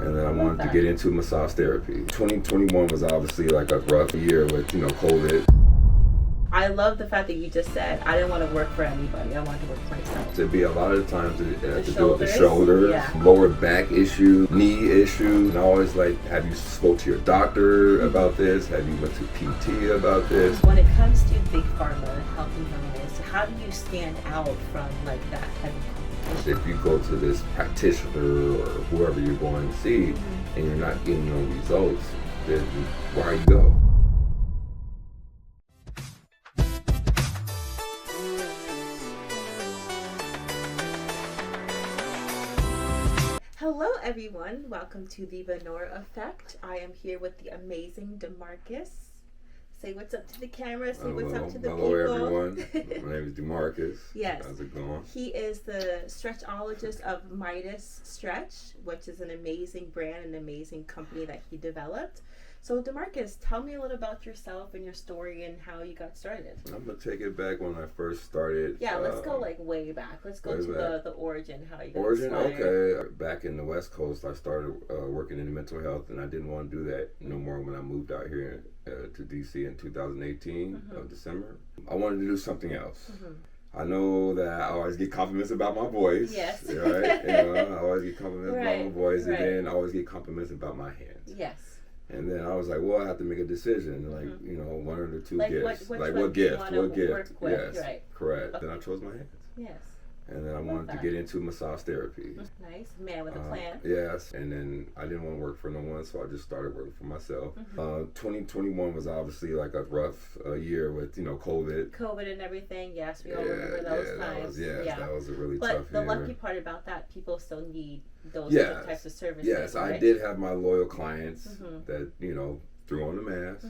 And then I wanted to get into massage therapy. 2021 was obviously like a rough year with, COVID. I love the fact that you just said, I didn't want to work for anybody. I wanted to work for myself. It'd be a lot of times it had to do with the shoulders, shoulders, lower back issues, knee issues. And I always have you spoke to your doctor about this? Have you went to PT about this? When it comes to big pharma, health and wellness, how do you stand out from that type of competition? If you go to this practitioner or whoever you're going to see and you're not getting no results, then why you go? Hello everyone, welcome to the Venora Effect. I am here with the amazing DeMarcus. Say what's up to the camera, say what's up to the people. Hello everyone, my name is DeMarcus. Yes. How's it going? He is the stretchologist of Midas Stretch, which is an amazing brand, an amazing company that he developed. So DeMarcus, tell me a little about yourself and your story and how you got started. I'm going to take it back when I first started. Yeah, let's go way back. Let's go to the origin, how you got Origin, started. okay. Back in the West Coast, I started working in mental health, and I didn't want to do that no more when I moved out here to DC in 2018 of December. I wanted to do something else. I know that I always get compliments about my voice. Yes. Right? I always get compliments about my voice, and then I always get compliments about my hands. Yes. And then I was like, well, I have to make a decision, one or the two gifts. What gift? Yes, right. Correct. Then I chose my hands. Yes. And then I wanted to get into massage therapy. Nice. Man with a plan. Yes. And then I didn't want to work for no one, so I just started working for myself. 2021 was obviously like a rough year with, COVID. COVID and everything. Yes, we all remember those times. That was a really tough year. But the lucky part about that, people still need those types of services. Yes, right? I did have my loyal clients that, threw on the mask,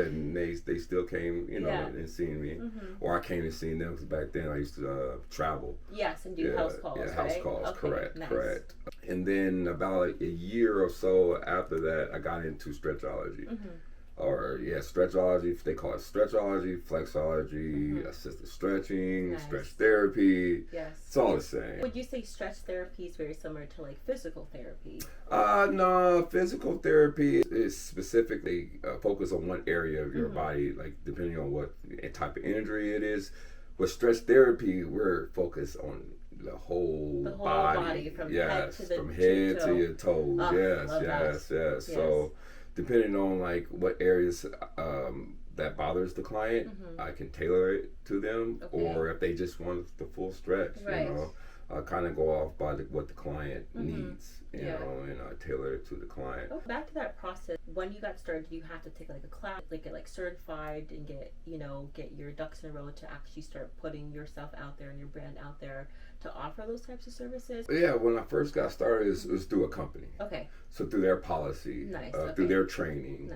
and they still came, and seen me, or I came and seen them because back then I used to travel. Yes, and do house calls. Yeah, house calls. Okay, correct. And then about a year or so after that, I got into stretchology. Stretchology. They call it stretchology, flexology, assisted stretching, stretch therapy. Yes. It's all the same. Would you say stretch therapy is very similar to physical therapy? No, physical therapy is specifically focused on one area of your body, depending on what type of injury it is. With stretch therapy, we're focused on the whole body from head to your toes. Yes. So depending on what areas that bothers the client, I can tailor it to them, or if they just want the full stretch, I kind of go off by what the client needs, and I tailor it to the client. Back to that process, when you got started, you have to take a class, get certified and get your ducks in a row to actually start putting yourself out there and your brand out there to offer those types of services? Yeah, when I first got started, it was through a company. Okay. So through their policy, through their training,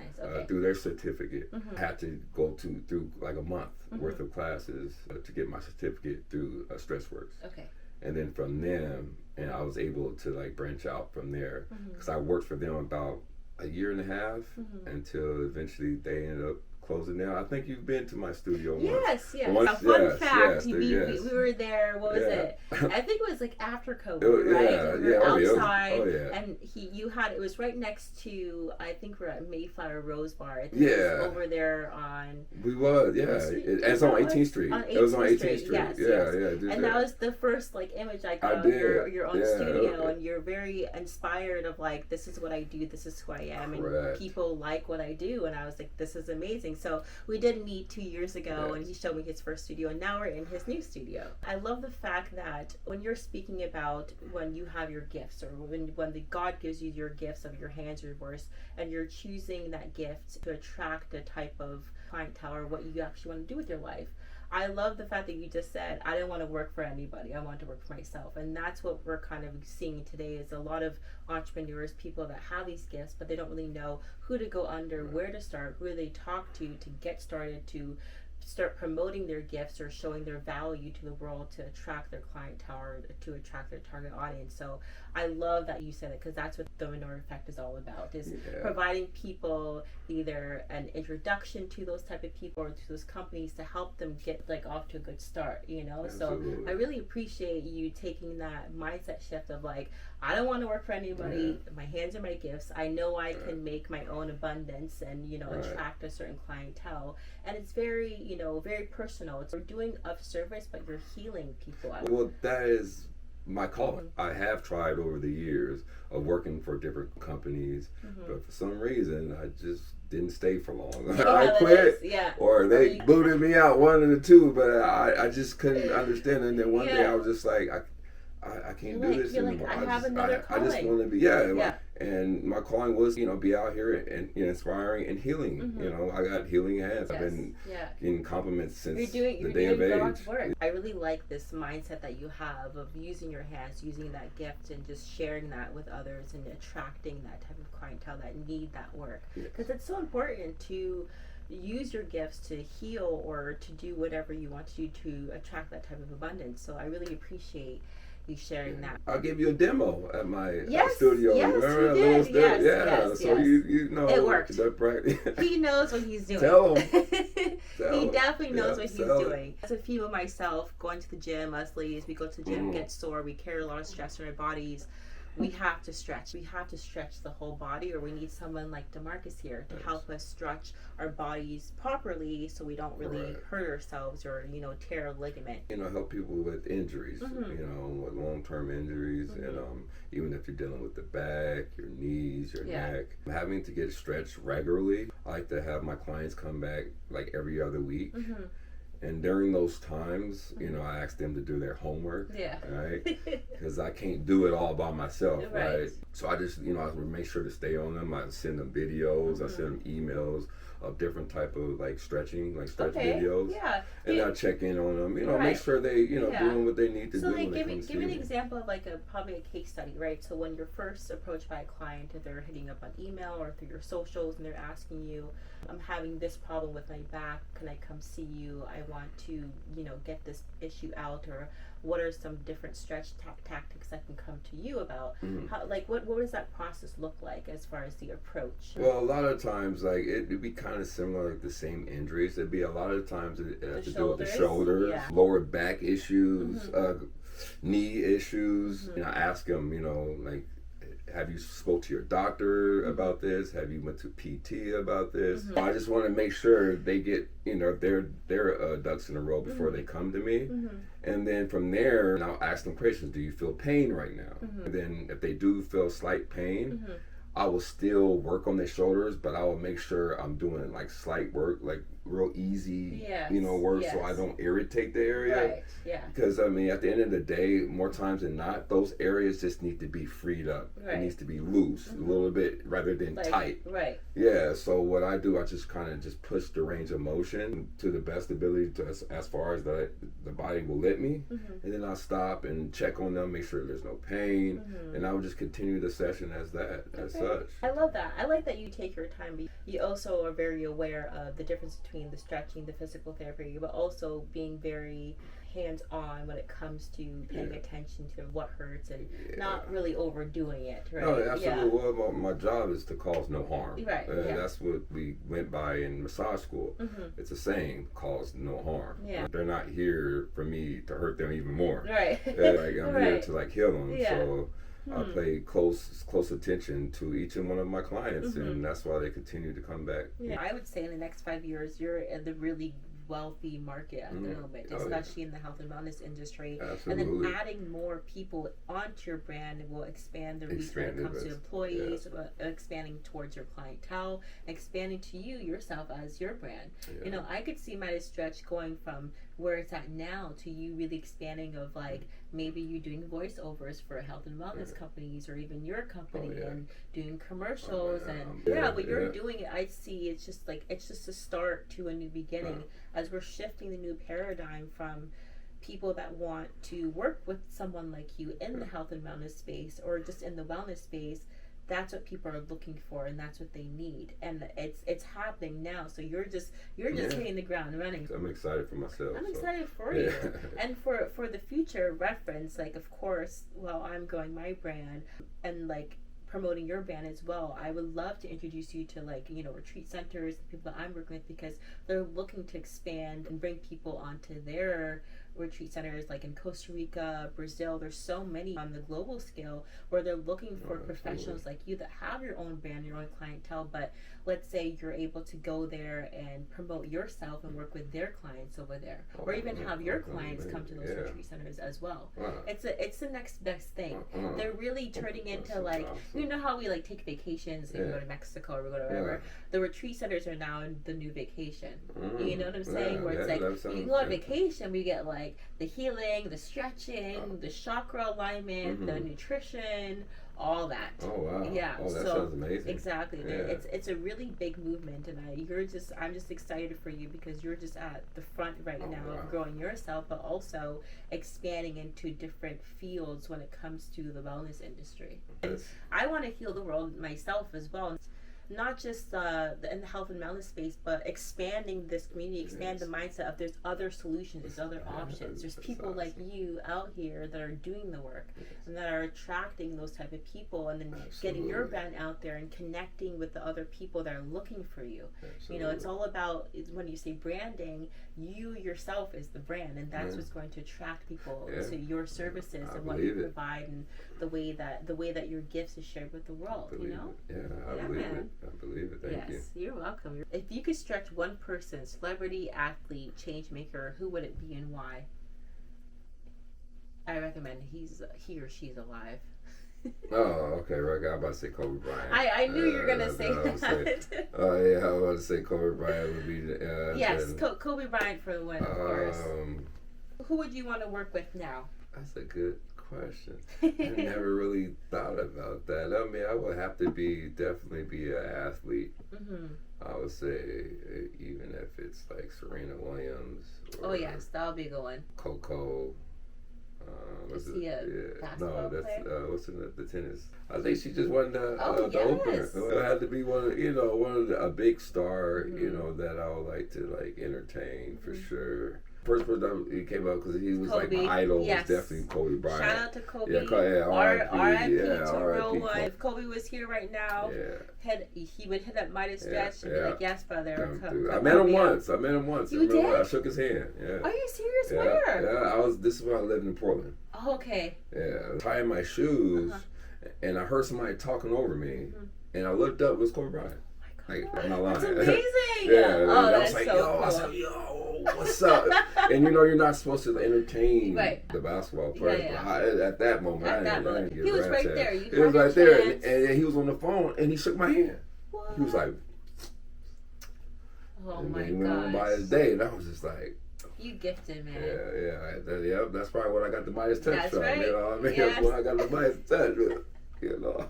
through their certificate. I had to go through a month worth of classes to get my certificate through StretchWorks. Okay. And then from them, and I was able to branch out from there because I worked for them about a year and a half until eventually they ended up closing down. I think you've been to my studio once. Yes. A fun fact, we were there, what was it? I think it was after COVID, right? We were outside, and it was right next to, I think we're at Mayflower Rose Bar. I think it was over there on... We was, it's on 18th Street. It was on 18th Street. Yes. And that was the first image I got of your own studio, and you're very inspired of this is what I do, this is who I am, and people like what I do, and I was like, this is amazing. So we did meet 2 years ago, and he showed me his first studio, and now we're in his new studio. I love the fact that when you're speaking about when you have your gifts, or when God gives you your gifts of your hands, your voice, and you're choosing that gift to attract a type of clientele or what you actually want to do with your life. I love the fact that you just said, I didn't want to work for anybody. I want to work for myself. And that's what we're kind of seeing today is a lot of entrepreneurs, people that have these gifts, but they don't really know who to go under, where to start, who they talk to get started, to start promoting their gifts or showing their value to the world to attract their clientele or to attract their target audience. So I love that you said it, because that's what the Minority Effect is all about, is providing people either an introduction to those type of people or to those companies to help them get like off to a good start, you know. Absolutely. So I really appreciate you taking that mindset shift of like, I don't want to work for anybody. My hands are my gifts. I know I can make my own abundance and, you know, attract a certain clientele. And it's very, you know, very personal. It's, you're doing of service, but you're healing people. Well, that is my calling. I have tried over the years of working for different companies, but for some reason I just didn't stay for long. I quit, or they booted me out, one of the two, but I just couldn't understand it. And then one day I was just like, I can't do this anymore. Like, I just want to be, and my calling was, you know, be out here and inspiring and healing. You know, I got healing hands. I've been getting compliments since the day of age. Work. I really like this mindset that you have of using your hands, using that gift, and just sharing that with others and attracting that type of clientele that need that work. Because it's so important to use your gifts to heal or to do whatever you want to do to attract that type of abundance. So I really appreciate you sharing that. I'll give you a demo at my studio. Yes, remember you those did. You know it worked. He knows what he's doing. Tell him. He definitely knows what he's doing. As a female myself, going to the gym, us ladies, we go to the gym, get sore, we carry a lot of stress in our bodies. We have to stretch. We have to stretch the whole body, or we need someone like DeMarcus here to help us stretch our bodies properly so we don't really hurt ourselves or, you know, tear a ligament. You know, help people with injuries, you know, with long-term injuries, and even if you're dealing with the back, your knees, your neck, having to get stretched regularly. I like to have my clients come back like every other week. And during those times, you know, I ask them to do their homework, right? Because I can't do it all by myself, right? So I just, you know, I make sure to stay on them. I send them videos, I send them emails of different type of like stretching, like stretch videos. And I check in on them, you know, make sure they, you know, doing what they need to do. So like give me an example of like probably a case study, right? So when you're first approached by a client, if they're hitting up on email or through your socials and they're asking you, I'm having this problem with my back, can I come see you? I want to, you know, get this issue out, or what are some different stretch tactics I can come to you about? How, like, what does that process look like as far as the approach? Well, a lot of times, like, it'd be kind of similar, like the same injuries. It'd be a lot of times it has to do with the shoulders, lower back issues, knee issues. You know, I ask them, you know, like, have you spoke to your doctor about this? Have you went to PT about this? I just want to make sure they get, you know, their ducks in a row before they come to me. And then from there, I'll ask them questions. Do you feel pain right now? And then if they do feel slight pain, I will still work on their shoulders, but I will make sure I'm doing like slight work, like real easy, you know, work, so I don't irritate the area. Because I mean, at the end of the day, more times than not, those areas just need to be freed up. It needs to be loose a little bit rather than like, tight. Yeah. So what I do, I just kind of just push the range of motion to the best ability to as far as the body will let me, and then I'll stop and check on them, make sure there's no pain, and I will just continue the session as that. Such. I love that. I like that you take your time, but you also are very aware of the difference between the stretching, the physical therapy, but also being very hands-on when it comes to paying attention to what hurts and not really overdoing it, right? No, absolutely. Well, my job is to cause no harm. That's what we went by in massage school. It's a saying, cause no harm. They're not here for me to hurt them even more. Like I'm here to like heal them. So I pay close attention to each and one of my clients, and that's why they continue to come back. I would say in the next 5 years, you're in the really wealthy market at the moment, especially in the health and wellness industry. And then adding more people onto your brand will expand the reach when it comes to employees, expanding towards your clientele, expanding to you yourself as your brand. You know, I could see Midas Stretch going from where it's at now to you really expanding of like maybe you doing voiceovers for health and wellness companies or even your company and doing commercials what you're doing it. I see it's just a start to a new beginning as we're shifting the new paradigm from people that want to work with someone like you in the health and wellness space or just in the wellness space that's what people are looking for, and that's what they need, and it's happening now. So you're just hitting the ground running. I'm excited for myself. I'm excited for you, and for the future reference. Like, of course, while I'm growing my brand and like promoting your brand as well, I would love to introduce you to, like, you know, retreat centers, the people that I'm working with, because they're looking to expand and bring people onto their retreat centers, like in Costa Rica, Brazil. There's so many on the global scale where they're looking for professionals like you that have your own brand, your own clientele, but let's say you're able to go there and promote yourself and work with their clients over there, or even have your clients come to those retreat centers as well. It's the next best thing. They're really turning into, like, you know how we like take vacations and we go to Mexico or we go to wherever. The retreat centers are now the new vacation. You know what I'm saying? Where it's like, you can go on vacation, we get like the healing, the stretching, the chakra alignment, the nutrition, all that. Oh wow! Yeah. Oh, that sounds amazing. Exactly. It's a really big movement, and I'm just excited for you because you're just at the front right now of growing yourself, but also expanding into different fields when it comes to the wellness industry. And I want to heal the world myself as well. Not just in the health and wellness space, but expanding this community, expand the mindset of there's other solutions, there's other options. There's people like you out here that are doing the work and that are attracting those type of people, and then getting your brand out there and connecting with the other people that are looking for you. You know, it's all about, when you say branding, you yourself is the brand, and that's what's going to attract people to your services and what you provide, and the way that your gifts is shared with the world. You know? I believe it. I believe it. Thank you. Yes, you're welcome. If you could stretch one person, celebrity, athlete, change maker, who would it be and why? I recommend he or she's alive. Oh, okay, right. I was about to say Kobe Bryant. I knew you were gonna say that. Oh yeah, I was about to say Kobe Bryant would be. Yes, Kobe Bryant for the win, of course. Who would you want to work with now? That's a good question. I never really thought about that. I mean, I would have to definitely be an athlete. I would say, even if it's like Serena Williams. Or yes, that would be a good one. Coco. Is he a basketball player? What's in the tennis? I think she just won the opener. It had to be one of a big star, that I would like to like entertain for sure. First person that came up because he was Kobe. Like my idol was definitely Kobe Bryant. Shout out to Kobe. R.I.P. to a real one. If Kobe was here right now, he would hit up Midas Stretch and be like, "Yes, brother." I met him once. You did? I shook his hand. Yeah. Are you serious? Where? Yeah, this is when I lived in Portland. Oh, okay. Yeah, tying my shoes, and I heard somebody talking over me, and I looked up. It was Kobe Bryant. Like, I'm not lying. That's amazing. I was like, I was like, yo, what's up? And you're not supposed to entertain the basketball player. But at that moment, I didn't get he was right there. there. He was right there, and he was on the phone, and he shook my hand. What? He was like, and then he went on by his day, and I was just like, you gifted, man. Yeah. That's probably when I got the Midas Touch from. Right. You know what I mean? Yes. That's when I got the Midas Touch. You know.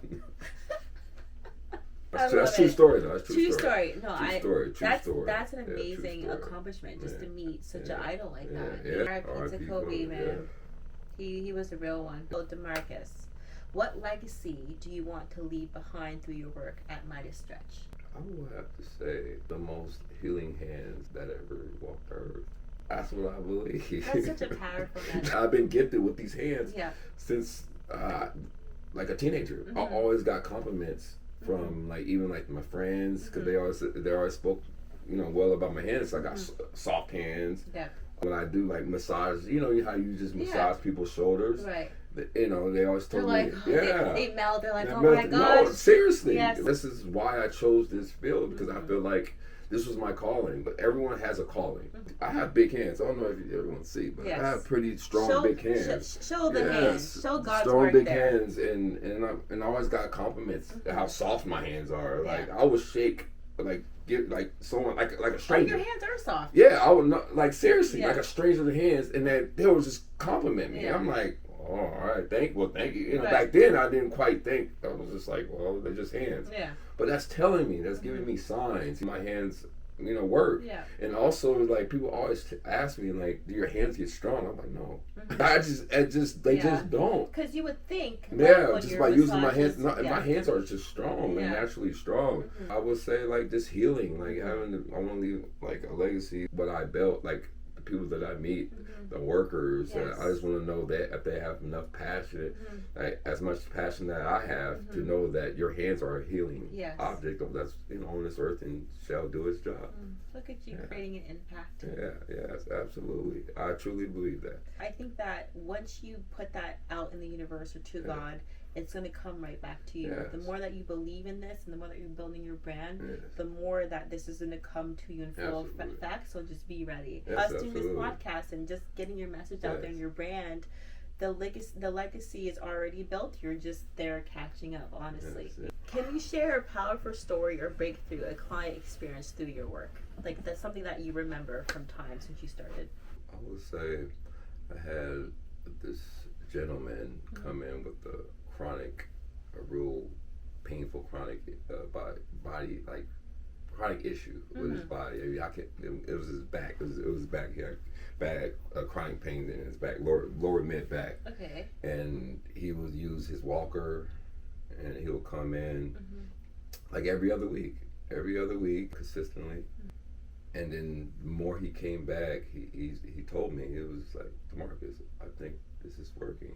That's true story, though. That's true story. No, true story. That's an amazing accomplishment, just to meet such an idol like that. R.I.P. to Kobe, man. He was a real one. So, DeMarcus, what legacy do you want to leave behind through your work at Midas Stretch? I would have to say the most healing hands that ever walked the earth. That's what I believe. That's such a powerful message. I've been gifted with these hands since like a teenager. I always got compliments from even my friends, because they always spoke well about my hands. So I got soft hands. Yeah. When I do like massage, how you just massage people's shoulders. Right. They always told me, they melt. They're like, oh my gosh. No, seriously. Yes. This is why I chose this field, because I feel like this was my calling. But everyone has a calling. I have big hands. I don't know if everyone see, but I have pretty strong big hands. Show the hands. Show God's strong work big there. hands, and I always got compliments how soft my hands are. Like I would shake get someone like a stranger. Oh, your hands are soft. Yeah, I would not seriously like a stranger's hands, and then they would just compliment me. I'm like, oh, all right, thank you. Back then I didn't quite think. I was just like, well, they're just hands. Yeah. But that's telling me, that's giving me signs. My hands work. Yeah. And also, like, people always ask me, like, do your hands get strong? I'm like, no. They just don't. Because you would think. Just by using my hands. My hands are just strong and naturally strong. I would say, like, just healing, like, I want to leave, like, a legacy. What I built, like, the people that I meet, the workers, I just want to know that if they have enough passion, like, as much passion that I have, to know that your hands are a healing object that's on this earth and shall do its job. Look at you creating an impact. Yes, absolutely. I truly believe that. I think that once you put that out in the universe or to God, it's going to come right back to you. The more that you believe in this and the more that you're building your brand, the more that this is going to come to you in full effect. So just be ready. Us doing this podcast and just getting your message out there and your brand, the legacy is already built. You're just there catching up, honestly. Can you share a powerful story or breakthrough, a client experience through your work? Like, that's something that you remember from time since you started. I would say I had this gentleman come in with a real painful chronic body, like, chronic issue with his body. I mean, it was his back. It was his back. He had bad chronic pain in his back, lower mid back. Okay. And he would use his walker, and he would come in like every other week, consistently. And then the more he came back, he told me, it was like, DeMarcus, I think this is working.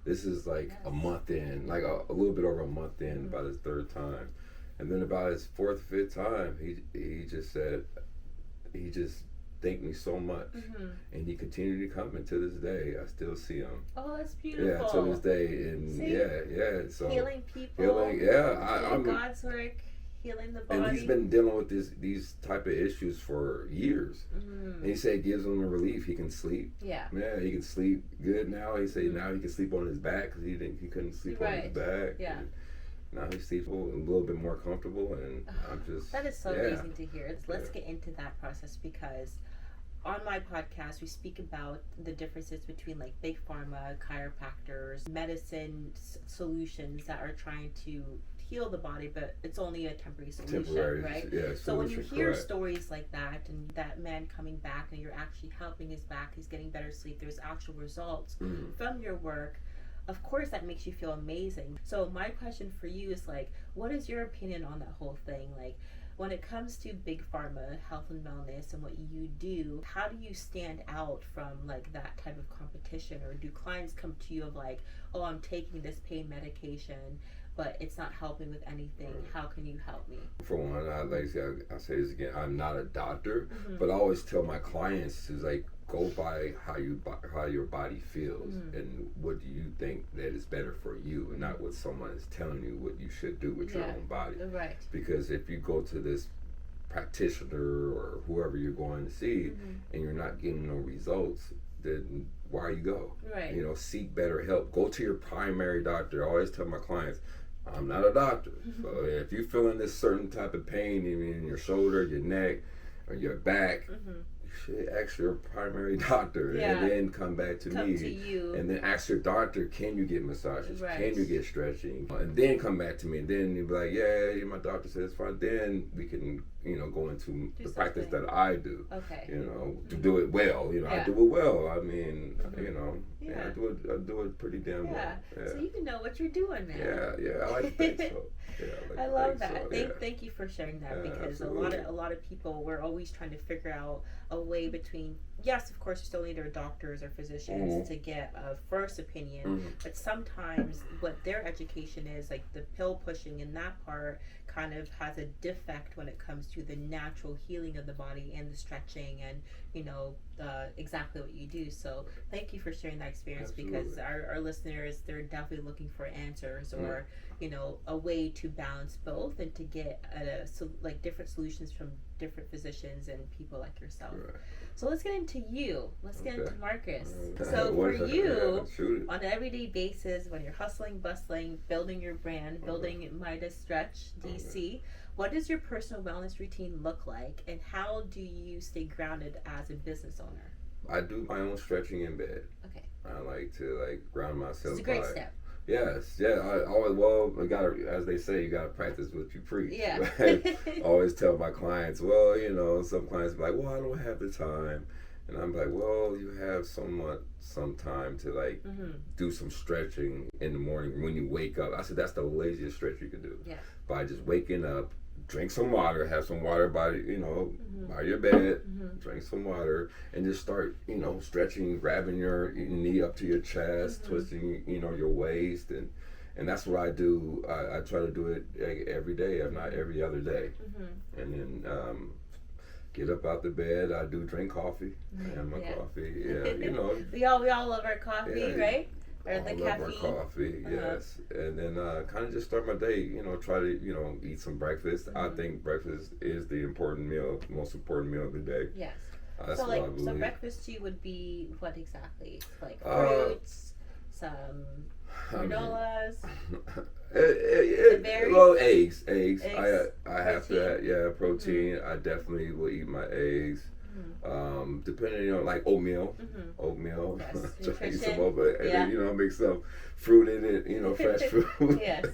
This is like a month in, like a little bit over a month in, about his third time. And then about his fourth, fifth time, he just said, he just thanked me so much. And he continued to come, and to this day, I still see him. Oh, that's beautiful. Yeah, to this day. And so healing people. I'm God's work. Healing the body. And he's been dealing with these type of issues for years. And he said it gives him a relief. He can sleep. Yeah, he can sleep good now. He said now he can sleep on his back because he couldn't sleep on his back. Yeah. And now he sleeps a little bit more comfortable, and I'm just... That is so amazing to hear. Let's get into that process, because on my podcast, we speak about the differences between, like, big pharma, chiropractors, medicine solutions that are trying to heal the body, but it's only a temporary solution, right? Yeah, so when you hear stories like that, and that man coming back, and you're actually helping his back, he's getting better sleep, there's actual results from your work, of course that makes you feel amazing. So my question for you is, like, what is your opinion on that whole thing? Like, when it comes to big pharma, health and wellness, and what you do, how do you stand out from, like, that type of competition? Or do clients come to you of, like, oh, I'm taking this pain medication, but it's not helping with anything. How can you help me? For one, I say this again, I'm not a doctor, but I always tell my clients to, like, go by how your body feels, and what do you think that is better for you, and not what someone is telling you what you should do with your own body. Right. Because if you go to this practitioner or whoever you're going to see, and you're not getting no results, then why you go? Right. Seek better help. Go to your primary doctor. I always tell my clients, I'm not a doctor. So if you're feeling this certain type of pain in your shoulder, your neck, or your back, you should ask your primary doctor, and then come back to me. To you. And then ask your doctor, can you get massages? Can you get stretching? And then come back to me. And then you'll be like, yeah, my doctor says fine. Then we can, go into the practice that I do. Okay. To do it well. I do it well. I mean, I do it pretty damn well. Yeah. So you know what you're doing, man. Yeah. I like to think so. I love that. Thank you for sharing that, because a lot of people, we're always trying to figure out a way between, yes, of course, you still need our doctors or physicians to get a first opinion, but sometimes what their education is, like the pill pushing in that part, kind of has a defect when it comes to the natural healing of the body and the stretching and exactly what you do. So thank you for sharing that experience. Absolutely. Because our listeners, they're definitely looking for answers or a way to balance both and to get different solutions from different physicians and people like yourself. Right. So let's get into you. Let's get into Marcus. So for you, on an everyday basis, when you're hustling, bustling, building your brand, building Midas Stretch DC, what does your personal wellness routine look like, and how do you stay grounded as a business owner? I do my own stretching in bed. Okay. I like to ground myself. It's a great step. Yes, yeah. I always, well, I gotta, as they say, you gotta practice what you preach. Yeah. Right? I always tell my clients, well, you know, some clients be like, well, I don't have the time, and I'm like, well, you have some time to like do some stretching in the morning when you wake up. I said that's the laziest stretch you can do. Yeah. By just waking up, drink some water, have some water by by your bed, drink some water, and just start stretching, grabbing your knee up to your chest, twisting your waist, and that's what I do. I try to do it every day, if not every other day, and then get up out the bed. I do drink coffee. I have my coffee. Yeah, we all love our coffee, right? Or the caffeine. Love our coffee, yes. And then kind of just start my day, try to, eat some breakfast. I think breakfast is the most important meal of the day. Yes. That's so, what I believe. So breakfast to you would be what exactly? Like fruits, some granolas, berries? Well, eggs. I have to, protein. I definitely will eat my eggs. Depending on like oatmeal, yes, try to eat some over, and then mix some fruit in it, fresh fruit. Yes,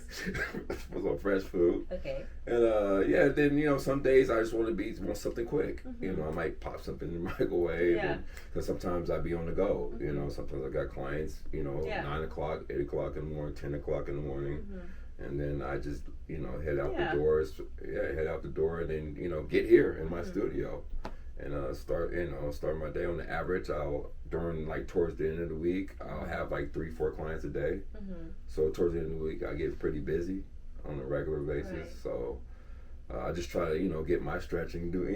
some fresh food. Okay. And then some days I just want something quick. I might pop something in the microwave. Because sometimes I be on the go. Sometimes I got clients. 9 o'clock, 8 o'clock in the morning, 10 o'clock in the morning. And then I just, head out the doors. Yeah, head out the door, and then get here in my studio. And start my day. On the average, towards the end of the week, I'll have like 3-4 clients a day. So towards the end of the week, I get pretty busy on a regular basis. Right. So I just try to get my stretching, do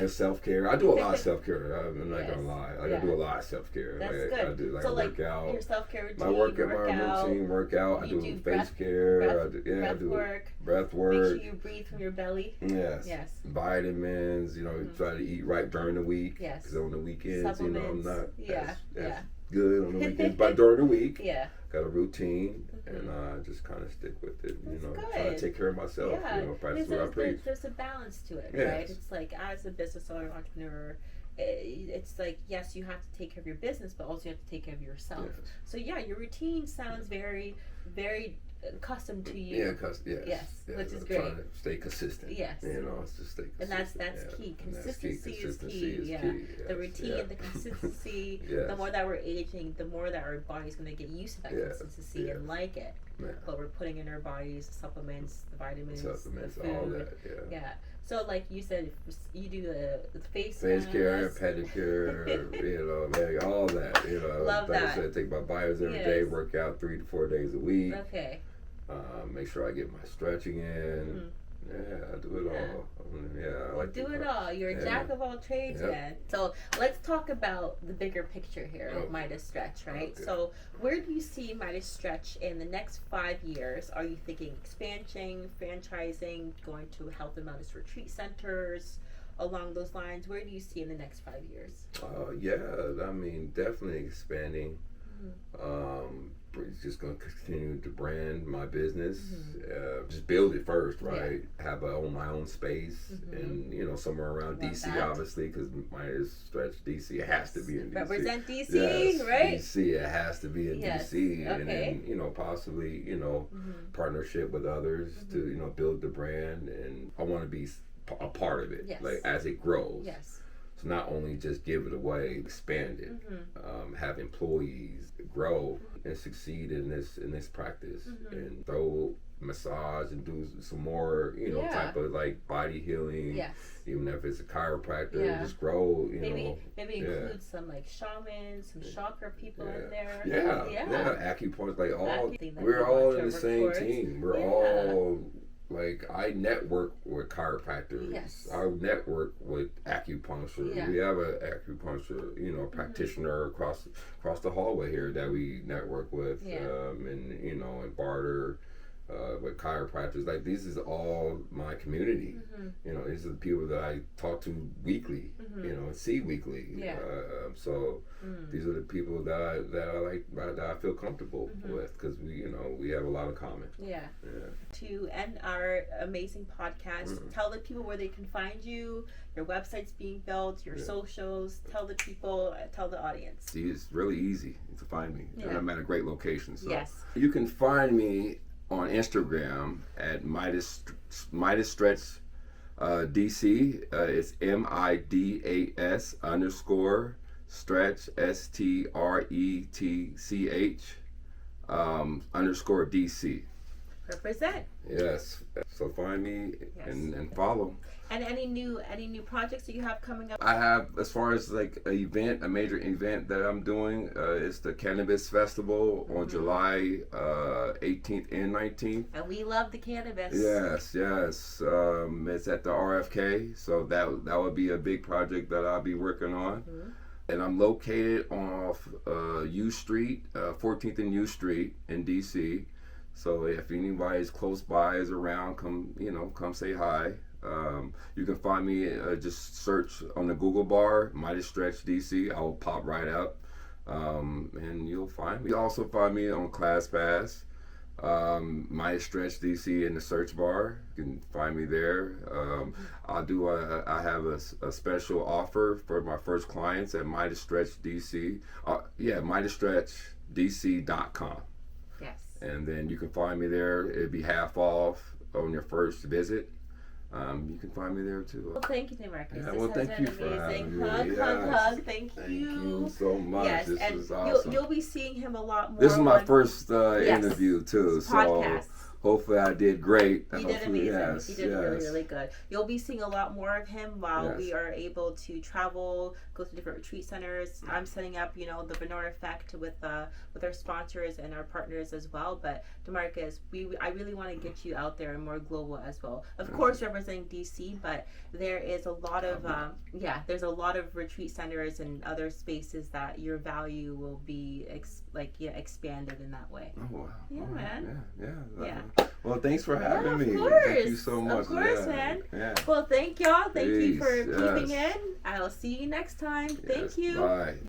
self-care. I do a lot of self-care. I'm not gonna lie. I do a lot of self-care. That's good. I do so workout. Your self-care routine. My routine workout. I do face care. Breath work. Breath work. Make sure you breathe from your belly. Yes. Vitamins. Try to eat right during the week. Yes. Because on the weekends, Supplements. I'm not. Yeah. That's good on the weekends, but during the week, got a routine, and I just kind of stick with it. Try to take care of myself. Practice what I preach. There's a balance to it, right? It's like as a business owner, entrepreneur, it's like yes, you have to take care of your business, but also you have to take care of yourself. Yes. So your routine sounds very, very accustomed to you. Yes, which is I'm great. Trying to stay consistent. Yes, it's just stay consistent. And that's key. Consistency is key. Yes. The routine, the consistency. The more that we're aging, the more that our body's going to get used to that consistency and like it. Yeah. But we're putting in our bodies supplements, the vitamins, the food. All that. Yeah. So like you said, you do the face care, pedicure, all that. Love like that. I said, take my bios every day, work out 3 to 4 days a week. Okay. Make sure I get my stretching in. Yeah, I do it all. I like do it all. You're a jack of all trades, man. So let's talk about the bigger picture here of Midas Stretch, right? Okay. So where do you see Midas Stretch in the next 5 years? Are you thinking expansion, franchising, going to health and wellness retreat centers? Along those lines, where do you see in the next 5 years? Definitely expanding. Just going to continue to brand my business, just build it first, right? Have my own space, and somewhere around DC, obviously, because Midas Stretch DC, it has to be in DC. Represent DC, right? DC, it has to be in DC, and then possibly partnership with others to build the brand, and I want to be a part of it, like as it grows. Yes. So not only just give it away, expand it, have employees grow and succeed in this practice, and throw massage and do some more type of like body healing. Yes. Even if it's a chiropractor, just grow. Maybe include some like shamans, some chakra people in there. Acupuncture, like all. We're all in the same team. We're all. Like I network with chiropractors. Yes. I network with acupuncture. We have an acupuncture, practitioner across the hallway here that we network with, and barter. with chiropractors. Like, this is all my community. You know, these are the people that I talk to weekly. You know, and see weekly. So these are the people that I like, that I feel comfortable with, because we have a lot of common. To end our amazing podcast, tell the people where they can find you. Your website's being built, your socials. Tell the people, tell the audience. See, it's really easy to find me. And I'm at a great location. So you can find me on Instagram at Midas Stretch DC. It's MIDAS _ stretch STRETCH _ DC. Represent. Yes. So find me and follow. And any new projects that you have coming up? I have, as far as like a major event that I'm doing, it's the Cannabis Festival on July 18th and 19th. And we love the cannabis. Yes. It's at the RFK, so that would be a big project that I'll be working on. And I'm located off U Street, 14th and U Street in DC. So if anybody's close by, is around, come say hi. You can find me, just search on the Google bar, Midas Stretch DC. I will pop right up, and you'll find me. You also find me on ClassPass, Midas Stretch DC in the search bar. You can find me there. I have a special offer for my first clients at Midas Stretch DC. MidasStretchDC.com. Yes. And then you can find me there. It'd be half off on your first visit. You can find me there too. Well, thank you, DeMarcus. Yeah, well, thank you for having me. Hug. Thank you. Thank you so much. Yes, this and is awesome. You'll be seeing him a lot more. This is my first interview too. Podcast. So hopefully I did great. You did amazing. You did really good. You'll be seeing a lot more of him while we are able to travel, go to different retreat centers. I'm setting up, the Benor Effect with our sponsors and our partners as well. But DeMarcus, I really want to get you out there and more global as well. Of course, representing DC, but there is a lot of there's a lot of retreat centers and other spaces that your value will be expanded in that way. Oh wow! Yeah, man. Yeah. Well, thanks for having me. Of course. Thank you so much. Of course, man. Yeah. Well, thank y'all. Thank you for Peace. keeping in. I'll see you next time. Thank you. Bye.